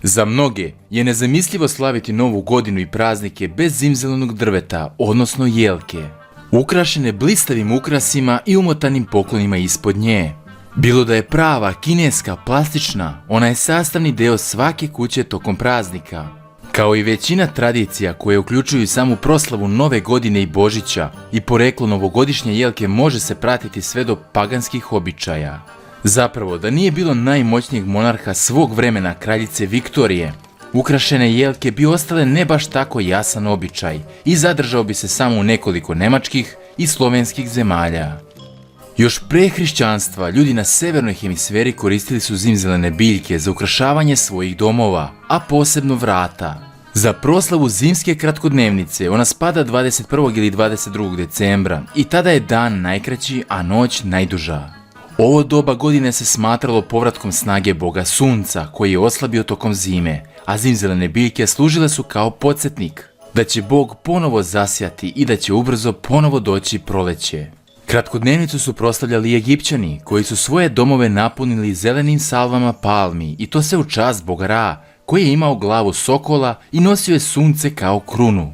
Za mnoge je nezamislivo slaviti novu godinu i praznike bez zimzelenog drveta, odnosno jelke, ukrašene blistavim ukrasima i umotanim poklonima ispod nje. Bilo da je prava, kineska, plastična, ona je sastavni deo svake kuće tokom praznika. Kao i većina tradicija koje uključuju samu proslavu Nove godine i Božića, i poreklo novogodišnje jelke može se pratiti sve do paganskih običaja. Zapravo, da nije bilo najmoćnijeg monarha svog vremena, kraljice Viktorije, ukrašene jelke bi ostale ne baš tako jasan običaj i zadržao bi se samo u nekoliko nemačkih i slovenskih zemalja. Još pre hrišćanstva ljudi na severnoj hemisferi koristili su zimzelene biljke za ukrašavanje svojih domova, a posebno vrata. Za proslavu zimske kratkodnevnice ona spada 21. ili 22. decembra i tada je dan najkraći, a noć najduža. Ovo doba godine se smatralo povratkom snage boga sunca koji je oslabio tokom zime, a zimzelene biljke služile su kao podsjetnik da će Bog ponovo zasjati i da će ubrzo ponovo doći proleće. Kratkodnevnicu su proslavljali Egipćani koji su svoje domove napunili zelenim salvama palmi i to sve u čast boga Ra koji je imao glavu sokola i nosio je sunce kao krunu.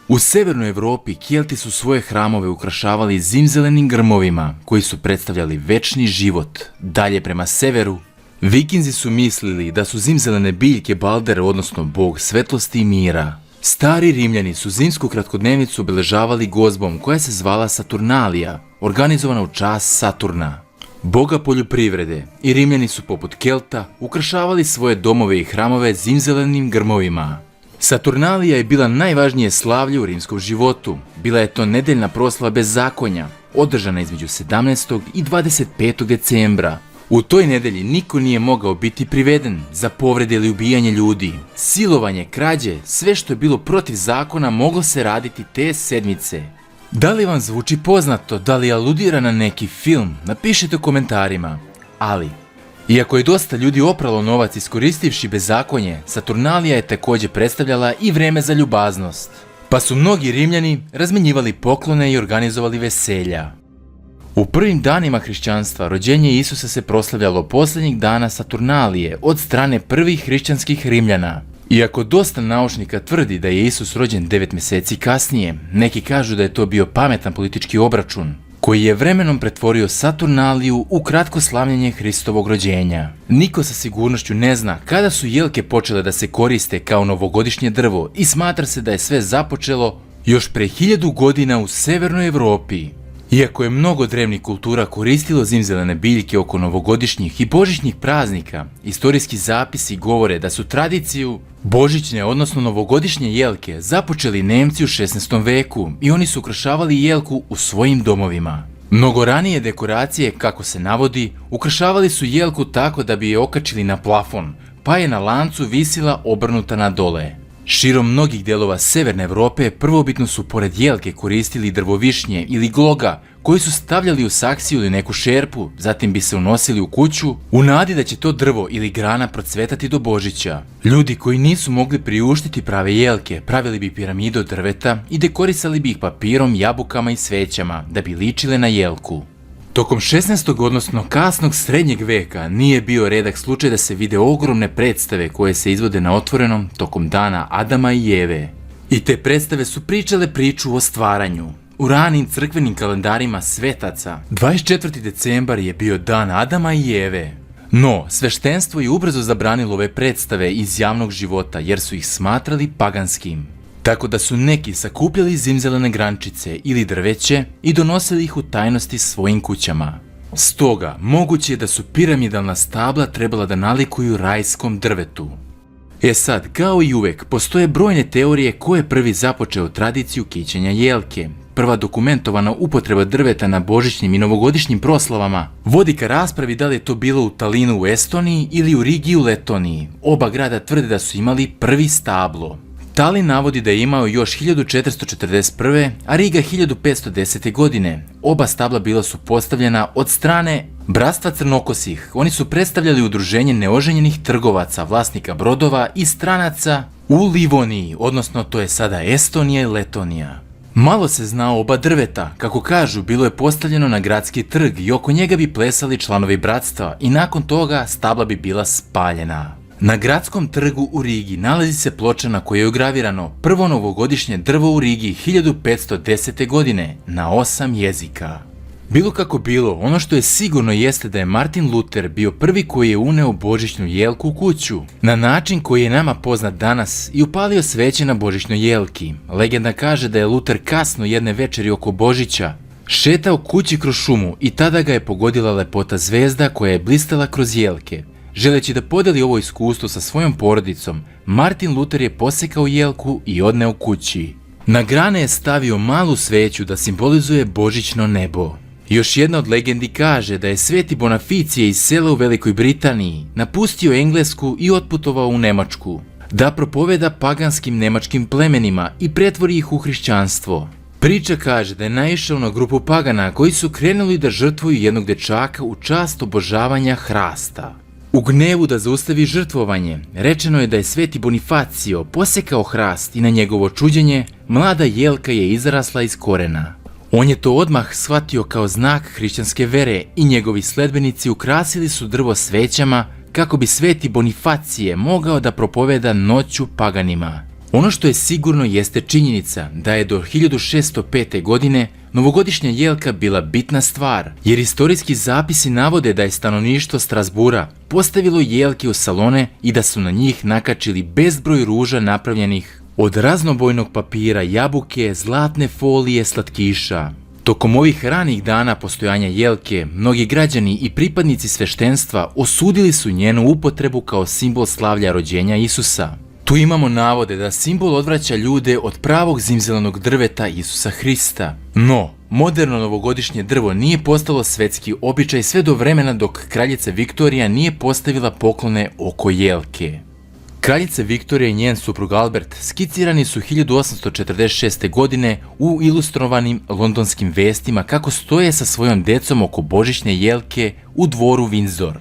U severnoj Evropi Kelti su svoje hramove ukrašavali zimzelenim grmovima koji su predstavljali večni život. Dalje prema severu, Vikinzi su mislili da su zimzelene biljke Balder, odnosno bog svetlosti i mira. Stari Rimljani su zimsku kratkodnevnicu obeležavali gozbom koja se zvala Saturnalija, organizovana u čast Saturna, boga poljoprivrede, i Rimljani su poput Kelta ukrašavali svoje domove i hramove zimzelenim grmovima. Saturnalija je bila najvažnije slavlje u rimskom životu. Bila je to nedeljna proslava bezakonja, održana između 17. i 25. decembra. U toj nedelji niko nije mogao biti priveden za povrede ili ubijanje ljudi. Silovanje, krađe, sve što je bilo protiv zakona moglo se raditi te sedmice. Da li vam zvuči poznato, da li aludira na neki film, napišite u komentarima. Ali, iako je dosta ljudi opralo novac iskoristivši bezakonje, Saturnalija je također predstavljala i vreme za ljubaznost. Pa su mnogi Rimljani razmenjivali poklone i organizovali veselja. U prvim danima hrišćanstva rođenje Isusa se proslavljalo posljednjih dana Saturnalije od strane prvih hrišćanskih Rimljana. Iako dosta naučnika tvrdi da je Isus rođen 9 mjeseci kasnije, neki kažu da je to bio pametan politički obračun koji je vremenom pretvorio Saturnaliju u kratko slavljenje Hristovog rođenja. Niko sa sigurnošću ne zna kada su jelke počele da se koriste kao novogodišnje drvo i smatra se da je sve započelo još pre 1000 godina u severnoj Evropi. Iako je mnogo drevnih kultura koristilo zimzelene biljke oko novogodišnjih i božićnih praznika, istorijski zapisi govore da su tradiciju božićne, odnosno novogodišnje jelke započeli Nemci u 16. veku i oni su ukrašavali jelku u svojim domovima. Mnogo ranije dekoracije, kako se navodi, ukrašavali su jelku tako da bi je okačili na plafon, pa je na lancu visila obrnuta na dole. Širom mnogih delova severne Evrope prvobitno su pored jelke koristili drvovišnje ili gloga koji su stavljali u saksiju ili neku šerpu, zatim bi se unosili u kuću u nadi da će to drvo ili grana procvetati do Božića. Ljudi koji nisu mogli priuštiti prave jelke pravili bi piramidu od drveta i dekorisali bi ih papirom, jabukama i svećama da bi ličile na jelku. Tokom 16. odnosno kasnog srednjeg veka nije bio redak slučaj da se vide ogromne predstave koje se izvode na otvorenom tokom dana Adama i Eve. I te predstave su pričale priču o stvaranju. U ranim crkvenim kalendarima svetaca 24. decembar je bio dan Adama i Eve. No, sveštenstvo je ubrzo zabranilo ove predstave iz javnog života jer su ih smatrali paganskim. Tako da su neki sakupljali zimzelene grančice ili drveće i donosili ih u tajnosti svojim kućama. Stoga, moguće je da su piramidalna stabla trebala da nalikuju rajskom drvetu. Sad, kao i uvek, postoje brojne teorije ko je prvi započeo tradiciju kićenja jelke. Prva dokumentovana upotreba drveta na božićnim i novogodišnjim proslavama vodi ka raspravi da li je to bilo u Talinu u Estoniji ili u Rigi u Letoniji. Oba grada tvrde da su imali prvi stablo. Talin navodi da je imao još 1441. a Riga 1510. godine. Oba stabla bila su postavljena od strane Bratstva crnokosih. Oni su predstavljali udruženje neoženjenih trgovaca, vlasnika brodova i stranaca u Livoniji, odnosno to je sada Estonija i Letonija. Malo se zna o oba drveta, kako kažu bilo je postavljeno na gradski trg i oko njega bi plesali članovi bratstva i nakon toga stabla bi bila spaljena. Na gradskom trgu u Rigi nalazi se ploča na kojoj je ugravirano prvo novogodišnje drvo u Rigi 1510. godine na 8 jezika. Bilo kako bilo, ono što je sigurno jeste da je Martin Luther bio prvi koji je uneo božićnu jelku u kuću, na način koji je nama poznat danas, i upalio sveće na božićnoj jelki. Legenda kaže da je Luther kasno jedne večeri oko Božića šetao kući kroz šumu i tada ga je pogodila lepota zvezda koja je blistala kroz jelke. Želeći da podeli ovo iskustvo sa svojom porodicom, Martin Luther je posekao jelku i odneo kući. Na grane je stavio malu sveću da simbolizuje božićno nebo. Još jedna od legendi kaže da je sveti Bonaficije iz sela u Velikoj Britaniji napustio Englesku i otputovao u Nemačku, da propoveda paganskim nemačkim plemenima i pretvori ih u hrišćanstvo. Priča kaže da je naišao na grupu pagana koji su krenuli da žrtvuju jednog dečaka u čast obožavanja hrasta. U gnevu da zaustavi žrtvovanje, rečeno je da je sveti Bonifacio posekao hrast i na njegovo čuđenje mlada jelka je izrasla iz korena. On je to odmah shvatio kao znak hrišćanske vere i njegovi sledbenici ukrasili su drvo svećama kako bi sveti Bonifacije mogao da propoveda noću paganima. Ono što je sigurno jeste činjenica da je do 1605. godine novogodišnja jelka bila bitna stvar, jer istorijski zapisi navode da je stanovništvo Strasbura postavilo jelke u salone i da su na njih nakačili bezbroj ruža napravljenih od raznobojnog papira, jabuke, zlatne folije, slatkiša. Tokom ovih ranih dana postojanja jelke, mnogi građani i pripadnici sveštenstva osudili su njenu upotrebu kao simbol slavlja rođenja Isusa. Tu imamo navode da simbol odvraća ljude od pravog zimzelenog drveta Isusa Hrista. No, moderno novogodišnje drvo nije postalo svetski običaj sve do vremena dok kraljica Viktorija nije postavila poklone oko jelke. Kraljica Viktorija i njen suprug Albert skicirani su 1846. godine u ilustrovanim londonskim vestima kako stoje sa svojom decom oko božićne jelke u dvoru Windsor.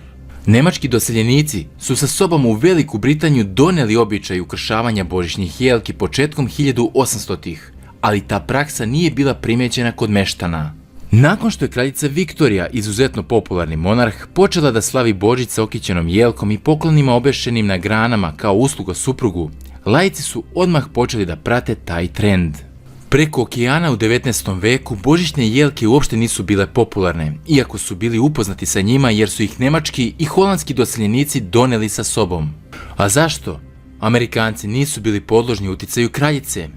Nemački doseljenici su sa sobom u Veliku Britaniju doneli običaj ukršavanja božićnih jelki početkom 1800-ih, ali ta praksa nije bila primećena kod meštana. Nakon što je kraljica Viktorija, izuzetno popularni monarh, počela da slavi Božić sa okićenom jelkom i poklonima obešenim na granama kao usluga suprugu, laici su odmah počeli da prate taj trend. Preko okeana u 19. veku božićne jelke uopšte nisu bile popularne, iako su bili upoznati sa njima jer su ih nemački i holandski doseljenici doneli sa sobom. A zašto? Amerikanci nisu bili podložni uticaju kraljice.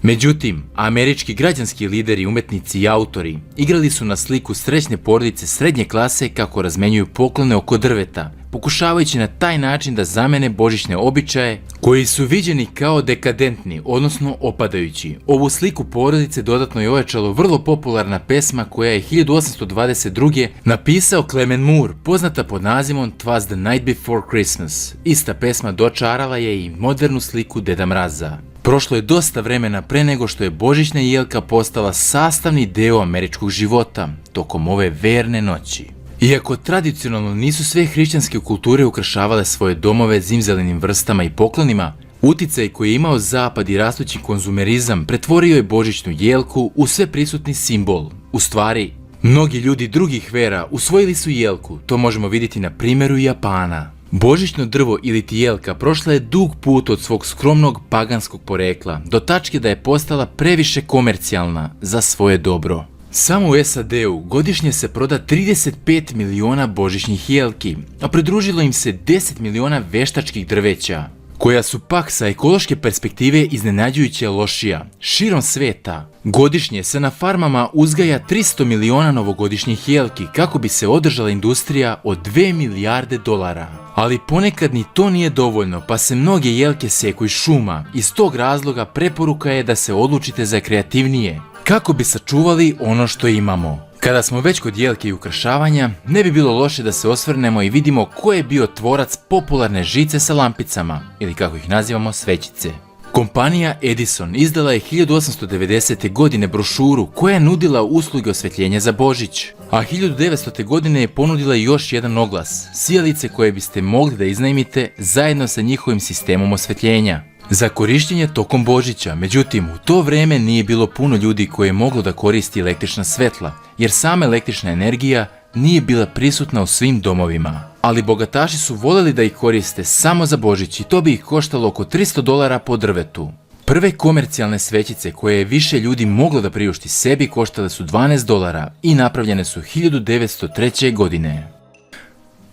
Međutim, američki građanski lideri, umetnici i autori igrali su na sliku srećne porodice srednje klase kako razmenjuju poklone oko drveta, pokušavajući na taj način da zamene božićne običaje koji su viđeni kao dekadentni, odnosno opadajući. Ovu sliku porodice dodatno je ojačalo vrlo popularna pesma koja je 1822. napisao Clement Moore, poznata pod nazivom "'Twas the Night Before Christmas". Ista pesma dočarala je i modernu sliku Deda Mraza. Prošlo je dosta vremena pre nego što je božićna jelka postala sastavni deo američkog života tokom ove verne noći. Iako tradicionalno nisu sve hrišćanske kulture ukrašavale svoje domove zimzelenim vrstama i poklonima, uticaj koji je imao zapad i rastući konzumerizam pretvorio je božićnu jelku u sveprisutni simbol. U stvari, mnogi ljudi drugih vera usvojili su jelku, to možemo vidjeti na primjeru Japana. Božićno drvo ili ti jelka prošla je dug put od svog skromnog paganskog porekla do tačke da je postala previše komercijalna za svoje dobro. Samo u SAD-u godišnje se proda 35 miliona božićnih jelki, a pridružilo im se 10 miliona veštačkih drveća, koja su pak sa ekološke perspektive iznenađujuće lošija. Širom sveta, godišnje se na farmama uzgaja 300 miliona novogodišnjih jelki kako bi se održala industrija od 2 milijarde dolara. Ali ponekad ni to nije dovoljno, pa se mnoge jelke seku iz šuma. Iz tog razloga preporuka je da se odlučite za kreativnije, kako bi sačuvali ono što imamo. Kada smo već kod jelke i ukrašavanja, ne bi bilo loše da se osvrnemo i vidimo ko je bio tvorac popularne žice sa lampicama, ili kako ih nazivamo, svećice. Kompanija Edison izdala je 1890. godine brošuru koja je nudila usluge osvetljenja za Božić, a 1900. godine je ponudila još jedan oglas, sijalice koje biste mogli da iznajmite zajedno sa njihovim sistemom osvetljenja za korištenje tokom Božića. Međutim, u to vreme nije bilo puno ljudi koje je moglo da koristi električna svetla, jer sama električna energija nije bila prisutna u svim domovima. Ali bogataši su voljeli da ih koriste samo za Božić i to bi ih koštalo oko $300 po drvetu. Prve komercijalne svećice koje je više ljudi moglo da priušti sebi koštale su $12 i napravljene su 1903. godine.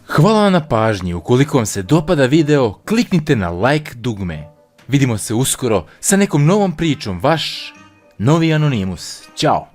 Hvala vam na pažnji, ukoliko vam se dopada video, kliknite na like dugme. Vidimo se uskoro sa nekom novom pričom, vaš Novi Anonimus. Ćao!